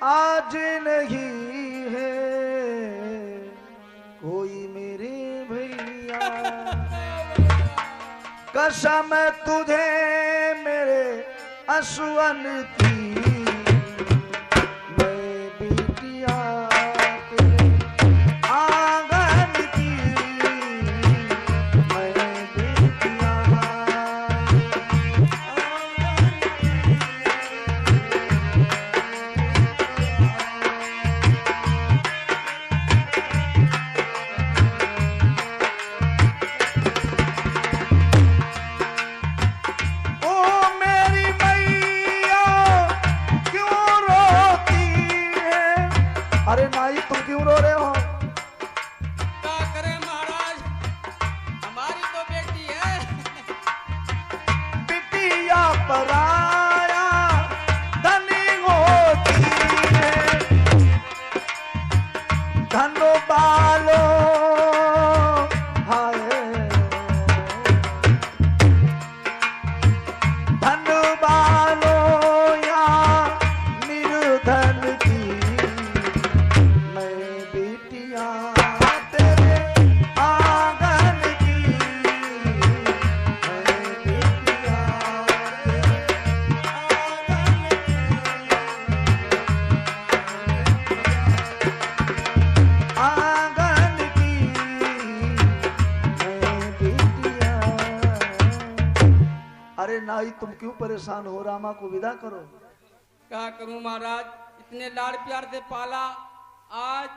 आज नहीं है कोई मेरे भैया, कसम तुझे मेरे असवन की, मैं बिटिया तेरे आंगन की, मैं बिटिया। अरे नाई तुम क्यों रो रहे हो? क्या करें महाराज, हमारी तो बेटी है। बिटिया पराया धनी होती है, धनो बालो हाय, धन बालो या निर्धन की, अरे नाई तुम क्यों परेशान हो? रामा को विदा करो। क्या करूं महाराज, इतने लाड़ प्यार से पाला, आज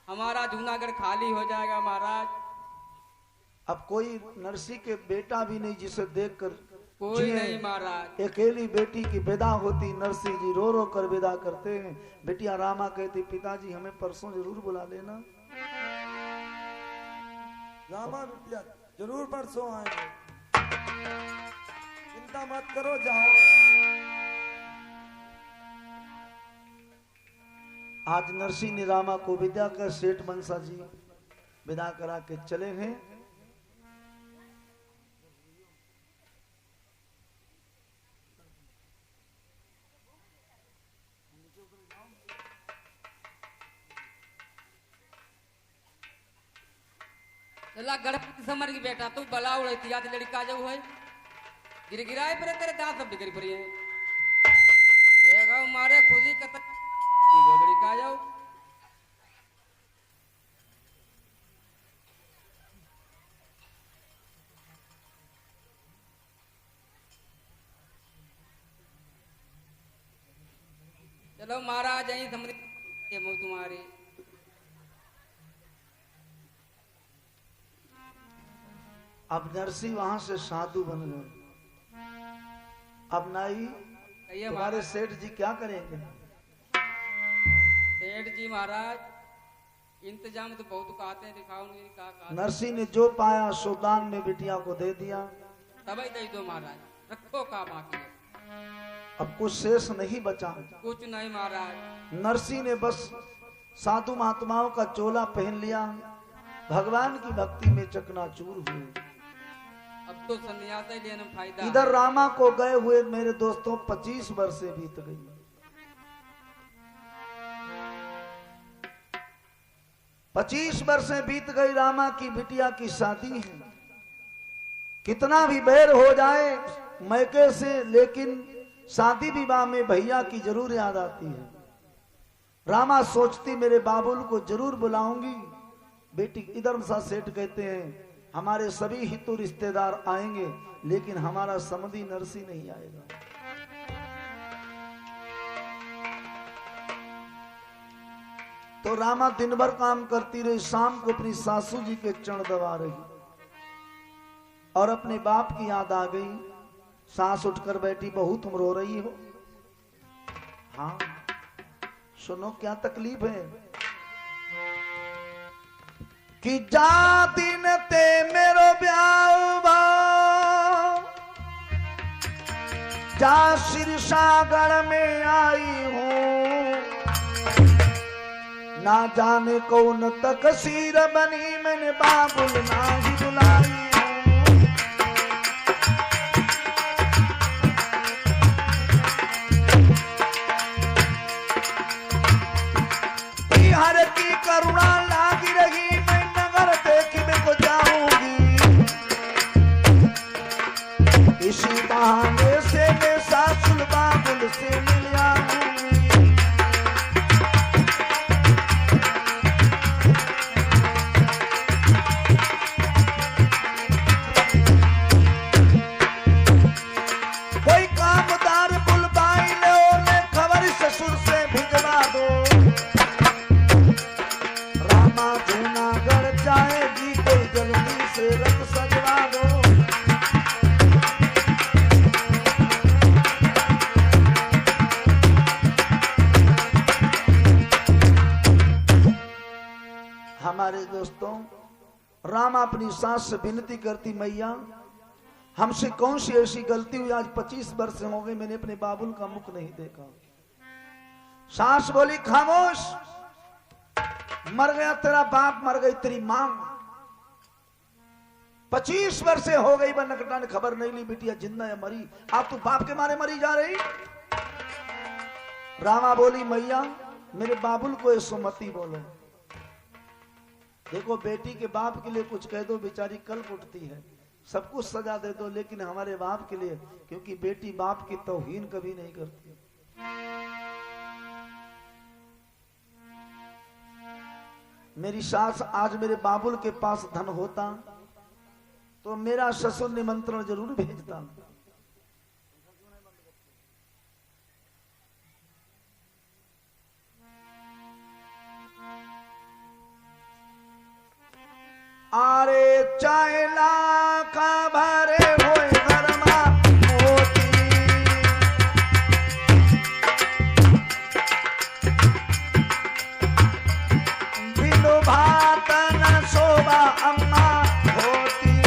हमारा जूनागढ़ खाली हो जाएगा महाराज। अब कोई नरसी के बेटा भी नहीं जिसे देखकर कोई नहीं महाराज। अकेली बेटी की विदा होती, नरसी जी रो रो कर विदा करते हैं। बेटिया रामा कहती पिताजी हमें परसों जरूर बुला लेना। रामा बिटिया जरूर परसों आएंगे, चिंता मत करो, जाओ। आज नरसी ने रामा को विदा कर सेठ बंसा जी विदा करा के चले हैं। चला गणपति समर की बेटा तू बला उड़ती आज लड़का जो है गिर गिराए पर तेरे दांत सब बिगड़ पड़ी है। देखा मारे खुदी कतक लड़का जाओ। चलो महाराज यही समझ तुम्हारे। अब नरसी वहां से साधु बन गए। अब नाई तुम्हारे सेठ जी क्या करेंगे? सेठ जी महाराज इंतजाम तो बहुत कहते हैं, दिखाओ नहीं। नरसी ने जो पाया सो दान में बिटिया को दे दिया। तभी दे दो महाराज, रखो का बाकी। अब कुछ शेष नहीं बचा। कुछ नहीं महाराज। नरसी ने बस साधु महात्माओं का चोला पहन लिया, भगवान की भक्ति में चकनाचूर हुए। अब तो सन्यास ही लेने में फायदा। इधर रामा को गए हुए मेरे दोस्तों 25 वर्षें बीत गई। 25 वर्षें बीत गई, रामा की बिटिया की शादी है। कितना भी बैर हो जाए मैके से, लेकिन शादी विवाह में भैया की जरूर याद आती है। रामा सोचती मेरे बाबुल को जरूर बुलाऊंगी। बेटी इधर सा सेठ कहते हैं हमारे सभी हितु रिश्तेदार आएंगे, लेकिन हमारा समधी नरसी नहीं आएगा। तो रामा दिन भर काम करती रही, शाम को अपनी सासू जी के चरण दबा रही और अपने बाप की याद आ गई। सांस उठकर बैठी, बहू तुम रो रही हो? हाँ सुनो क्या तकलीफ है? कि जा दिन ते मेरो ब्याह जा सिरसागढ़ में आई हूँ, ना जाने कौन तकसीर बनी मैंने बाबुल ना ही बुलाई। से मिल आऊंगी। कोई कामदार बुलवाई लो ने खबर ससुर से भिजवा दो। रामा जूनागढ़ जाएगी कोई जल्दी से रथ सजवा दो। हमारे दोस्तों, रामा अपनी सास से विनती करती, मैया हमसे कौन सी ऐसी गलती हुई, आज 25 वर्ष हो गए मैंने अपने बाबुल का मुख नहीं देखा। सास बोली खामोश, मर गया तेरा बाप, मर गई तेरी मां, 25 वर्ष हो गई बनकटा ने खबर नहीं ली बिटिया जिंदा या मरी, आप तू बाप के मारे मरी जा रही। रामा बोली मैया मेरे बाबुल को ऐसो मती बोलो। देखो बेटी के बाप के लिए कुछ कह दो बेचारी कल उठती है, सब कुछ सजा दे दो, लेकिन हमारे बाप के लिए, क्योंकि बेटी बाप की तौहीन कभी नहीं करती। मेरी सास आज मेरे बाबुल के पास धन होता तो मेरा ससुर निमंत्रण जरूर भेजता। आरे चाइला का भरे होए घरमा मोती, बिनु भात न शोभा अम्मा होती।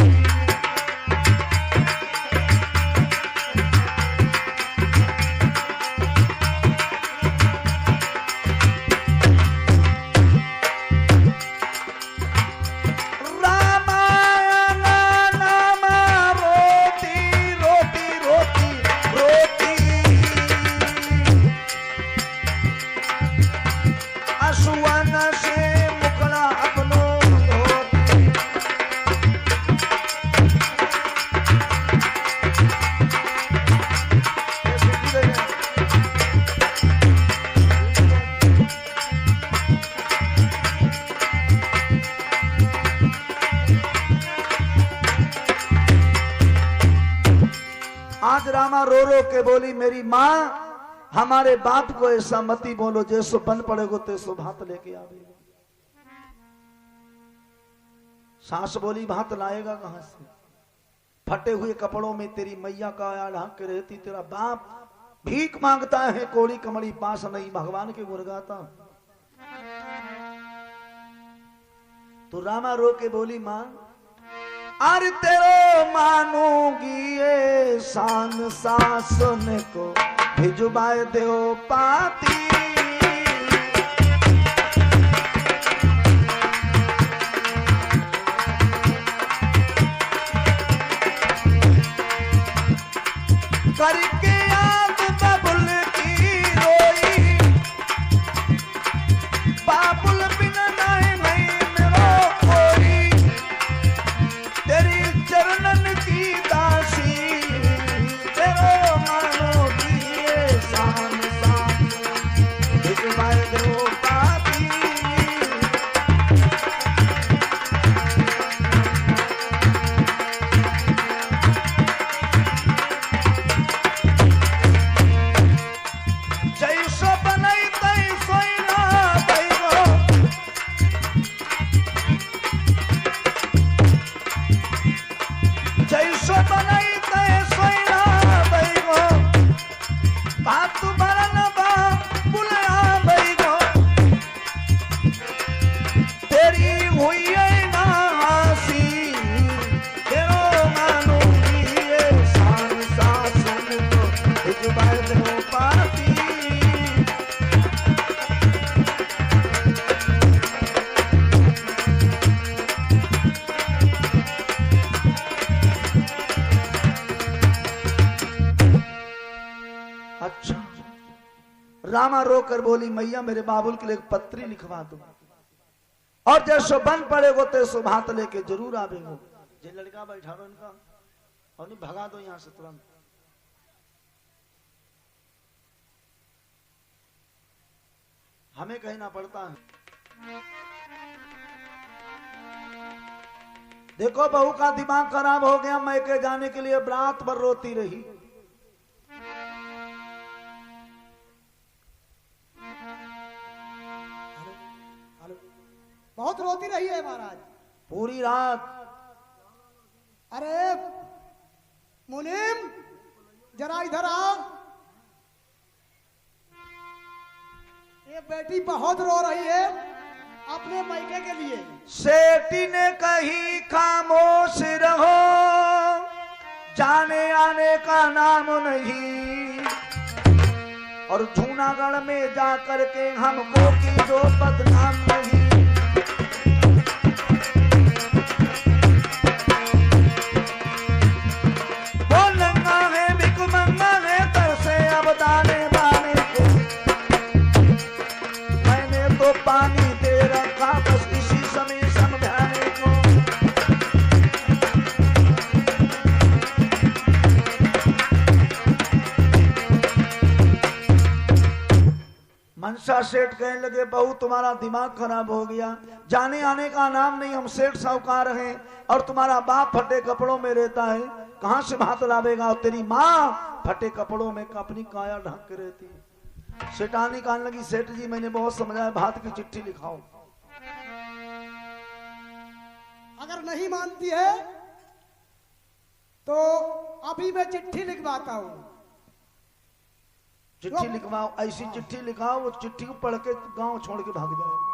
आज रामा रो रो के बोली मेरी माँ हमारे बाप को ऐसा मती बोलो, जैसो बन पड़ेगो तैसो भात लेके आवेगो। सास बोली भात लाएगा कहां से, फटे हुए कपड़ों में तेरी मैया का आया ढांक के रहती, तेरा बाप भीख मांगता है, कोड़ी कमड़ी पास नहीं, भगवान के गुण गाता। तो रामा रो के बोली मां अरे तेरो मानूंगी ये शान सासन को भिजवाए दो पाती। करके याद बाबुल की रोई, बाबुल बिना नहीं मेरो कोई, तेरी चरणन की दासी तेरो मानो दिए शान शान भिजवाए दो पाती। जैसो बनई तैसो ना दैगो, जैसो बनई तैसो ना दैगो, बात बरन बा बुलया बैगो, तेरी हुई ना हंसी तेरो मानो ये शान शासन को भिजवाए दो पाती। अच्छा रामा रोकर बोली मैया मेरे बाबुल के लिए एक पत्री लिखवा दो, और जैसो बन पड़ेगो तैसो भात लेके जरूर आवेगो। जे लड़का बैठा रो इनका और नहीं भगा दो यहां से तुरंत। हमें कहना पड़ता है। देखो बहू का दिमाग खराब हो गया, मैके जाने के लिए रात भर रोती रही। बहुत रोती रही है महाराज पूरी रात। अरे मुनीम जरा इधर आओ, ये बेटी बहुत रो रही है अपने मायके के लिए। सेठी ने कही खामोश रहो, जाने आने का नाम नहीं, और जूनागढ़ में जाकर के हमको की जो बदनाम नहीं। वो नंगा है भिखमंगा है, तरसे अब दाने बाने को, मैंने तो पानी दे रखा बस इसी समय समझाने को। मनसा सेठ कहने लगे बहू तुम्हारा दिमाग खराब हो गया, जाने आने का नाम नहीं, हम सेठ साहूकार हैं और तुम्हारा बाप फटे कपड़ों में रहता है, कहां से भात लावेगा, और तेरी माँ फटे कपड़ों में अपनी काया ढक के रहती है। सेठानी कहने लगी सेठ जी मैंने बहुत समझाया, भात की चिट्ठी लिखाओ। अगर नहीं मानती है तो अभी मैं चिट्ठी लिखवाता हूं। चिट्ठी लिखवाओ, ऐसी चिट्ठी लिखाओ वो चिट्ठी को पढ़ के गांव छोड़ के भाग जाए।